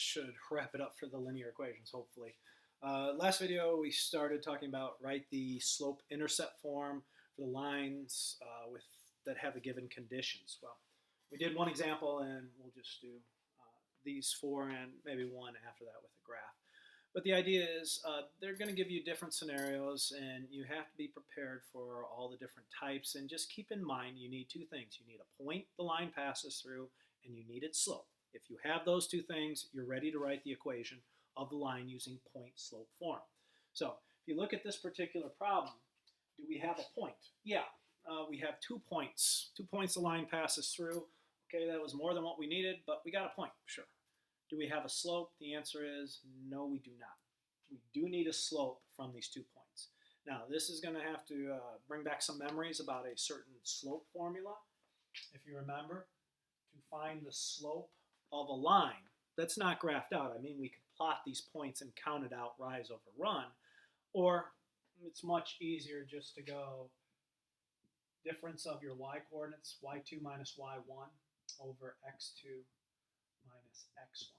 this should wrap it up for the linear equations, hopefully. Last video we started talking about write the slope-intercept form for the lines with that have the given conditions. Well, we did one example, and we'll just do these four and maybe one after that with a graph. But the idea is they're going to give you different scenarios, and you have to be prepared for all the different types. And just keep in mind you need two things. You need a point the line passes through, and you need its slope. If you have those two things, you're ready to write the equation of the line using point-slope form. So if you look at this particular problem, do we have a point? Yeah, we have 2 points. 2 points the line passes through. Okay, that was more than what we needed, but we got a point, sure. Do we have a slope? The answer is no, we do not. We do need a slope from these 2 points. Now, this is going to have to bring back some memories about a certain slope formula. If you remember, to find the slope of a line that's not graphed out. I mean, we could plot these points and count it out, rise over run, or it's much easier just to go difference of your y-coordinates, y2 minus y1 over x2 minus x1.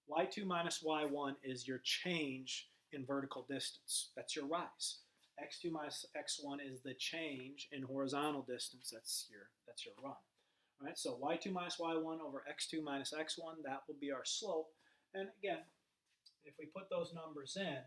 y2 minus y1 is your change in vertical distance. That's your rise. x2 minus x1 is the change in horizontal distance. That's your run. All right, so y2 minus y1 over x2 minus x1, that will be our slope. And again, if we put those numbers in,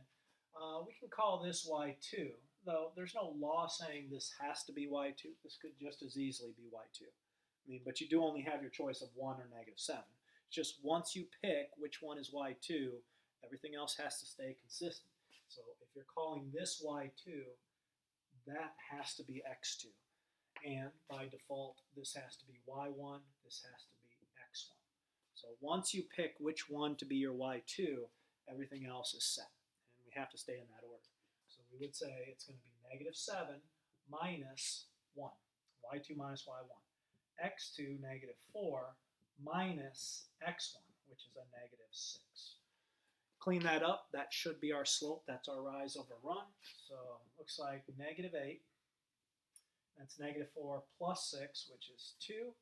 we can call this y2, though there's no law saying this has to be y2. This could just as easily be y2. I mean, but you do only have your choice of 1 or -7. It's just once you pick which one is y2, everything else has to stay consistent. So if you're calling this y2, that has to be x2. And by default, this has to be y1, this has to be x1. So once you pick which one to be your y2, everything else is set. And we have to stay in that order. So we would say it's going to be -7 minus 1, y2 minus y1. x2, -4, minus x1, which is a -6. Clean that up. That should be our slope. That's our rise over run. So it looks like -8. That's -4 plus 6, which is 2.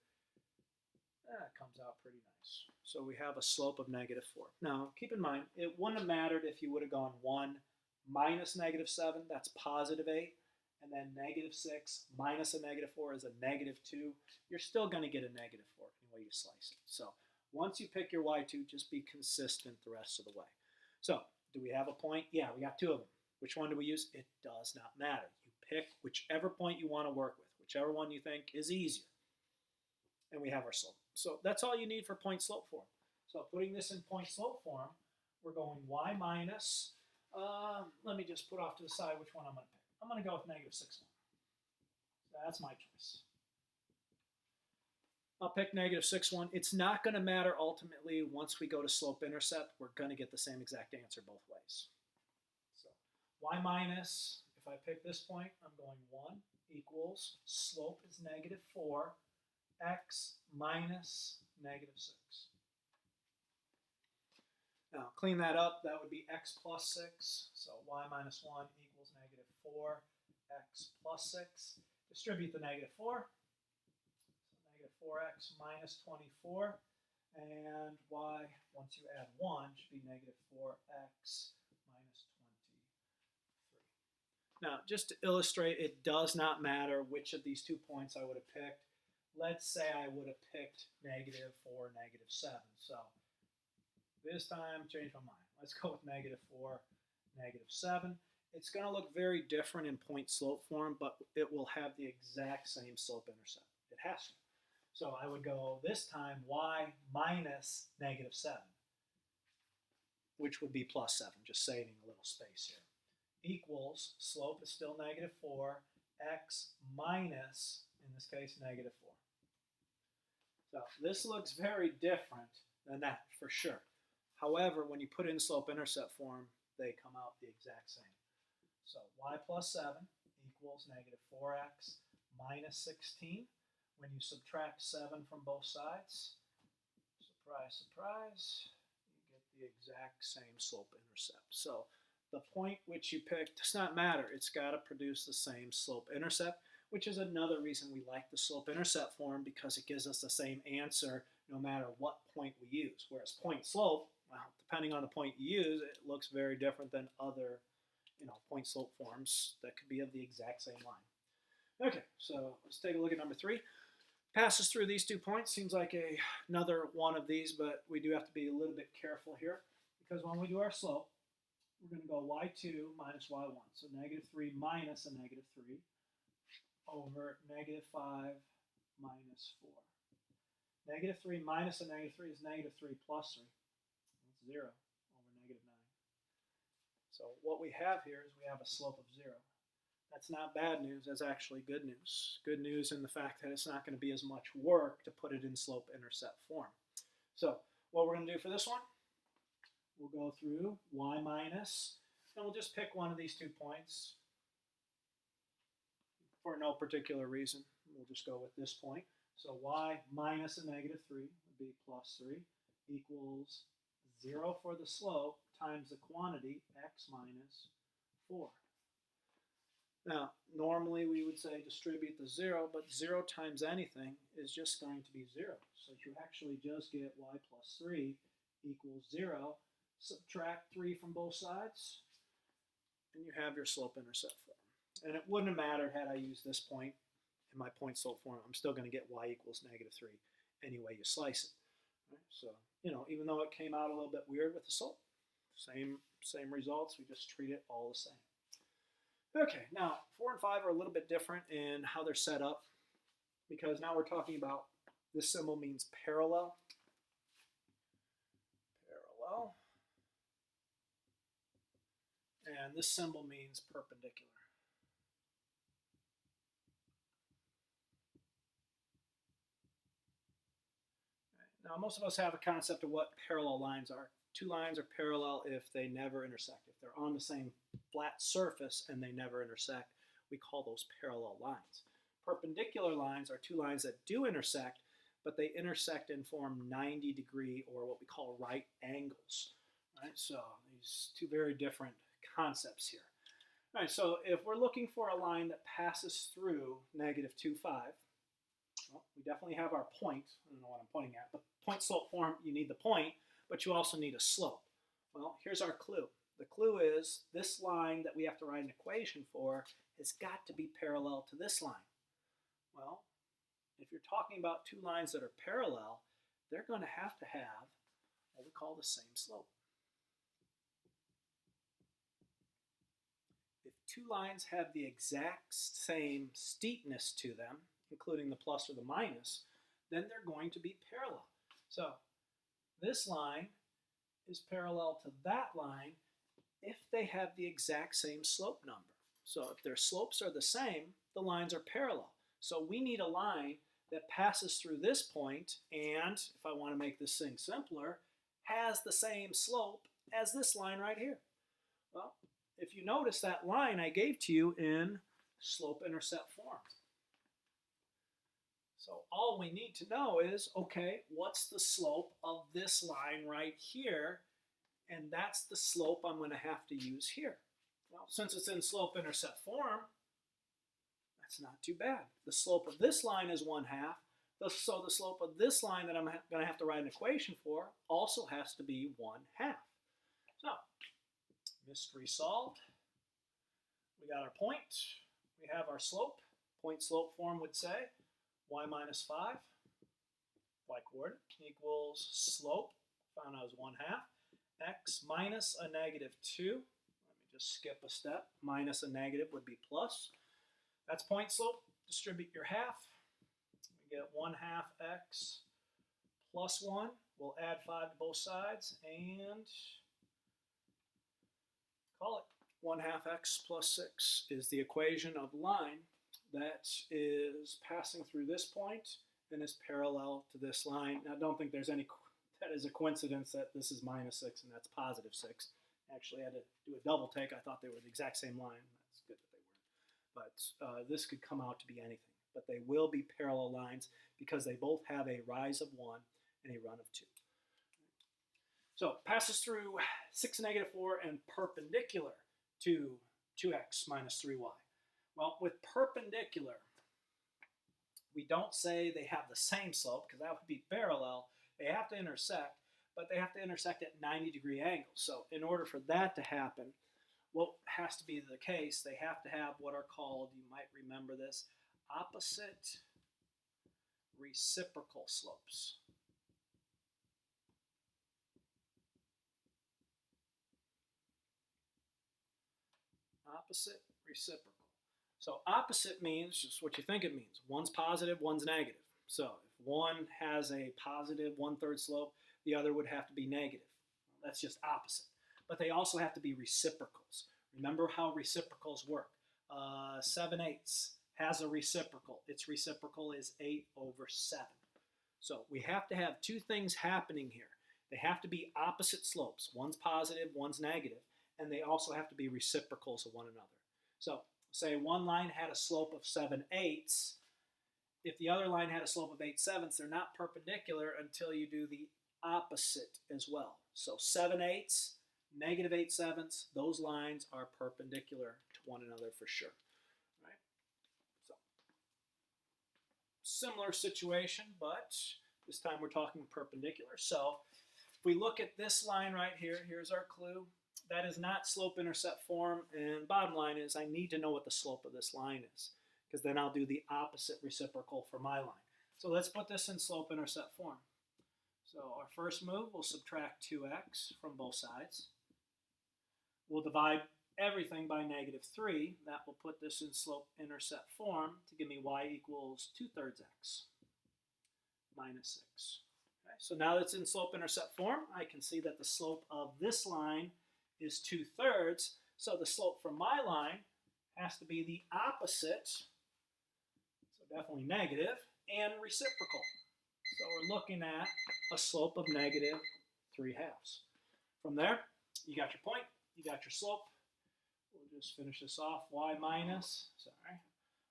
That comes out pretty nice. So we have a slope of -4. Now, keep in mind, it wouldn't have mattered if you would have gone 1 minus -7. That's +8. And then -6 minus a -4 is a -2. You're still going to get a -4 any way you slice it. So once you pick your y2, just be consistent the rest of the way. So do we have a point? Yeah, we got 2 of them. Which one do we use? It does not matter. You pick whichever point you want to work with, whichever one you think is easier. And we have our slope. So that's all you need for point-slope form. So putting this in point-slope form, we're going y minus, let me just put off to the side which one I'm going to pick. I'm going to go with -6. That's my choice. I'll pick -6. It's not going to matter ultimately once we go to slope-intercept. We're going to get the same exact answer both ways. So y minus, if I pick this point, I'm going 1 equals, slope is -4, x minus -6. Now, clean that up. That would be x plus 6. So y minus 1 equals -4, x plus 6. Distribute the -4. So -4x minus 24. And y, once you add 1, should be -4x minus 23. Now, just to illustrate, it does not matter which of these 2 points I would have picked. Let's say I would have picked -4, -7. So this time, change my mind. Let's go with -4, -7. It's going to look very different in point-slope form, but it will have the exact same slope-intercept. It has to. So I would go this time y minus -7, which would be +7, just saving a little space here, equals, slope is still -4, x minus, in this case, -4. So this looks very different than that for sure. However, when you put in slope-intercept form, they come out the exact same. So y plus 7 equals -4x minus 16. When you subtract 7 from both sides, surprise, surprise, you get the exact same slope-intercept. So the point which you pick does not matter. It's got to produce the same slope-intercept, which is another reason we like the slope-intercept form, because it gives us the same answer no matter what point we use. Whereas point slope, well, depending on the point you use, it looks very different than other, point slope forms that could be of the exact same line. Okay, so let's take a look at number 3. Passes through these 2 points. Seems like another one of these, but we do have to be a little bit careful here because when we do our slope, we're going to go y2 minus y1. So negative 3 minus a negative 3 over negative 5 minus 4. Negative 3 minus a negative 3 is negative 3 plus 3. That's 0 over negative 9. So what we have here is we have a slope of 0. That's not bad news. That's actually good news. Good news in the fact that it's not going to be as much work to put it in slope-intercept form. So what we're going to do for this one, we'll go through y minus, and we'll just pick one of these 2 points for no particular reason. We'll just go with this point. So y minus a negative 3 would be plus 3 equals 0 for the slope times the quantity x minus 4. Now, normally we would say distribute the 0, but 0 times anything is just going to be 0. So you actually just get y plus 3 equals 0. Subtract 3 from both sides, and you have your slope-intercept form. And it wouldn't have mattered had I used this point in my point slope form. I'm still going to get y equals negative 3 any way you slice it. Right? So, even though it came out a little bit weird with the slope, same results, we just treat it all the same. Okay, now 4 and 5 are a little bit different in how they're set up because now we're talking about this symbol means parallel. Parallel. And this symbol means perpendicular. Now, most of us have a concept of what parallel lines are. 2 lines are parallel if they never intersect. If they're on the same flat surface and they never intersect, we call those parallel lines. Perpendicular lines are 2 lines that do intersect, but they intersect and form 90-degree or what we call right angles. Right? So these 2 very different concepts here. All right, so if we're looking for a line that passes through negative 2, 5, well, we definitely have our point. I don't know what I'm pointing at, but point slope form, you need the point, but you also need a slope. Well, here's our clue. The clue is this line that we have to write an equation for has got to be parallel to this line. Well, if you're talking about 2 lines that are parallel, they're going to have what we call the same slope. If 2 lines have the exact same steepness to them, including the plus or the minus, then they're going to be parallel. So this line is parallel to that line if they have the exact same slope number. So if their slopes are the same, the lines are parallel. So we need a line that passes through this point and, if I want to make this thing simpler, has the same slope as this line right here. Well, if you notice that line I gave to you in slope-intercept form. So all we need to know is, okay, what's the slope of this line right here? And that's the slope I'm going to have to use here. Well, since it's in slope-intercept form, that's not too bad. The slope of this line is 1/2. So the slope of this line that I'm going to have to write an equation for also has to be 1/2. So, mystery solved. We got our point. We have our slope. Point slope form would say y minus 5, y coordinate, equals slope, found out as 1/2, x minus a negative 2. Let me just skip a step. Minus a negative would be plus. That's point slope. Distribute your half. We get 1/2 x plus 1. We'll add 5 to both sides and call it 1/2 x plus 6 is the equation of line that is passing through this point and is parallel to this line. Now, don't think that is a coincidence that this is minus 6 and that's positive 6. Actually, I had to do a double take. I thought they were the exact same line. That's good that they weren't. But this could come out to be anything. But they will be parallel lines because they both have a rise of 1 and a run of 2. So passes through 6, negative 4, and perpendicular to 2x minus 3y. Well, with perpendicular, we don't say they have the same slope because that would be parallel. They have to intersect, but they have to intersect at 90-degree angles. So in order for that to happen, what has to be the case, they have to have what are called, you might remember this, opposite reciprocal slopes. Opposite reciprocal. So opposite means just what you think it means. One's positive, one's negative. So if one has a positive 1/3 slope, the other would have to be negative. That's just opposite. But they also have to be reciprocals. Remember how reciprocals work. 7/8 has a reciprocal. Its reciprocal is 8/7. So we have to have two things happening here. They have to be opposite slopes. One's positive, one's negative. And they also have to be reciprocals of one another. So say one line had a slope of 7/8. If the other line had a slope of 8/7, they're not perpendicular until you do the opposite as well. So 7/8, negative 8/7, those lines are perpendicular to one another for sure. Right? So similar situation, but this time we're talking perpendicular. So if we look at this line right here, here's our clue. That is not slope-intercept form, and bottom line is I need to know what the slope of this line is, because then I'll do the opposite reciprocal for my line. So let's put this in slope-intercept form. So our first move, we'll subtract 2x from both sides. We'll divide everything by -3. That will put this in slope-intercept form to give me y equals 2/3 x minus 6. Okay, so now that it's in slope-intercept form, I can see that the slope of this line is 2/3, so the slope from my line has to be the opposite, so definitely negative, and reciprocal. So we're looking at a slope of -3/2. From there, you got your point, you got your slope. We'll just finish this off. Y minus a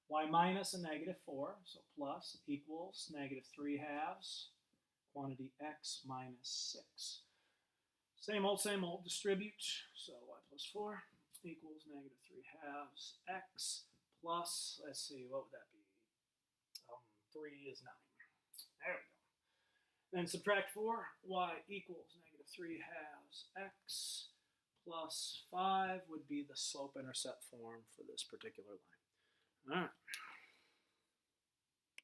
-4, so plus equals -3/2, quantity x minus 6. Same old, distribute. So y plus 4 equals -3/2 x plus, let's see, what would that be? 3 is 9. There we go. Then subtract 4, y equals -3/2 x plus 5 would be the slope-intercept form for this particular line. All right.